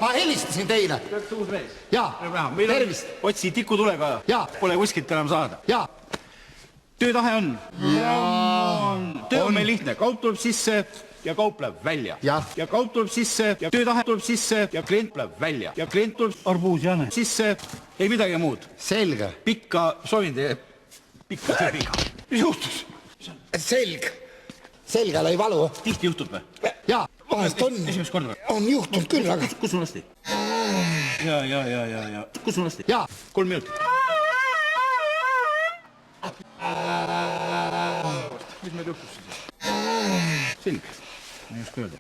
ma helistasin teile. Uus mees. Jaa, tervist. Otsi tikutulega. Pole kuskilt enam saada. Jaa. Töötahe on. Töö on meil lihtne. Kaup tuleb sisse ja kaup läheb välja. Ja kaup tuleb sisse ja töötahe tuleb sisse ja klient läheb välja. Ja klient tuleb arbuusjane sisse. Ei midagi muud. Selge. Pikka, soovin teie pikka tööviga. Mis juhtus? Selg. Selga lõi valu. Tihti juhtub või? Jaa, vahest on. Esimest korda või? On juhtunud küll, aga... Kus sul lasti? Ja. Kus sul lasti? Jaa. 3 minutit. Mis meil juhtus siis? Selg. Ma ei oska öelda.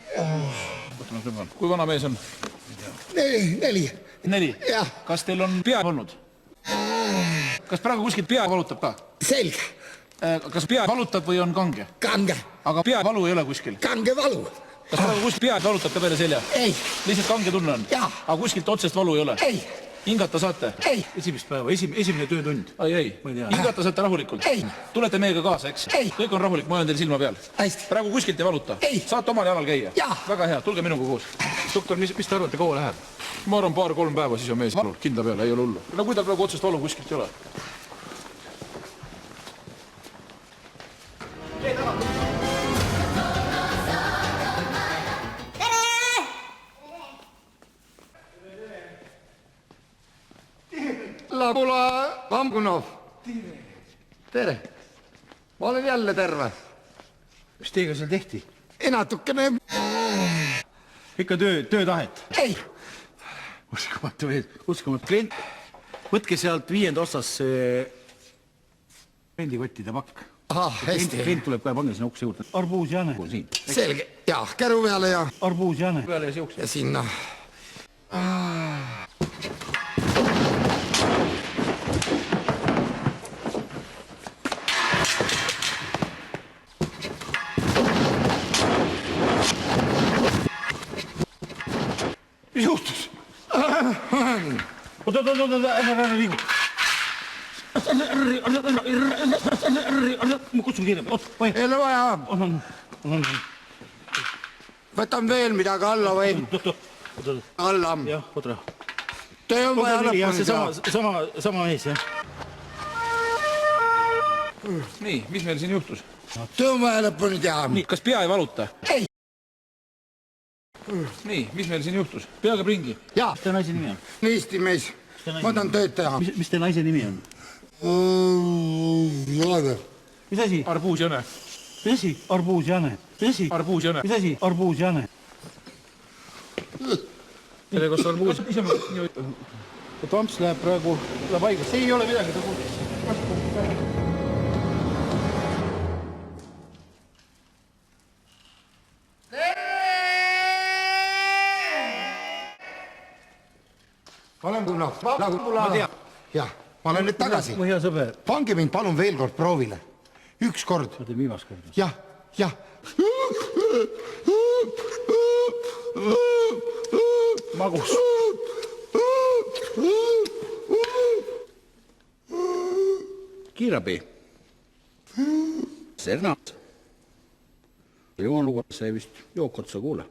Kui vana mees on? 4. 4? Jah. Kas teil on pea olnud? Kas praegu kuskilt pea valutab ka? Selg. Kas pea valutab või on kange? Kange. Aga pea valu ei ole kuskil? Kange valu. Kas praegu kuskilt pea valutab ka peale selja? Ei. Lihtsalt kange tunne on? Jaa. Aga kuskilt otsest valu ei ole? Ei. Hingata saate? Ei. Esimest päeva, esimene töötund? Ei. Hingata saate rahulikult? Ei. Tulete meiega kaasa, eks? Ei. Kõik on rahulik, ma olen teil silma peal. Hästi. Praegu kuskilt ei valuta? Ei. Saate omal jalal käia? Jaa. Väga hea, tulge minuga koos. Doktor, mis te arvate, kaua läheb? Ma arvan 2-3 päeva, siis on mees valul, kindla peale, ei ole hullu. No kui tal praegu otsest valu kuskilt ei ole? Labula Vamgunov. Tere. Ma olen jälle terve. Mis teiega seal tehti? Natukene. Ikka töötahet? Ei. Uskumatu klient. Võtke sealt 5. otsas rendikottide pakk. Aha, hästi. Klient tuleb ka pange sinna ukse juurde. Arbuusjane. Selge. Jaa, käru peale ja... Arbuusjane. Peale ja siukse. Ja sinna. Mis juhtus? Oota, ära liigu. Ma kutsun kiirem. Ei ole vaja. Võtan veel midagi alla või? Alla. Jah, otra. Töö on vaja lõpuni teha. Sama ees, jah. Nii, mis meil siin juhtus? Töö on vaja lõpuni teha. Nii, kas pea ei valuta? Ei. Nii, mis meil siin juhtus? Pea käib ringi. Jaa. Mis teie naise nimi on? Eesti mees. Ma tahan tööd teha. Mis teie naise nimi on? Jaade. Mis asi? Arbuusjane. Mis asi? Arbuusjane. Mis asi? Arbuusjane. Mis asi? Arbuusjane. Tere, kas arbuus? Tamps läheb praegu, läheb haiglasse. Ei ole midagi, ta kuulis. Olen kunnaf. Ma tean. Jah, ma olen nüüd tagasi. Mu hea sõber. Pange mind palun veel kord proovile. Üks kord. Ma teen viimast korda. Jah. Magus. Kiirabi. Sernat. Joon lugu, see vist jookotsa kuule.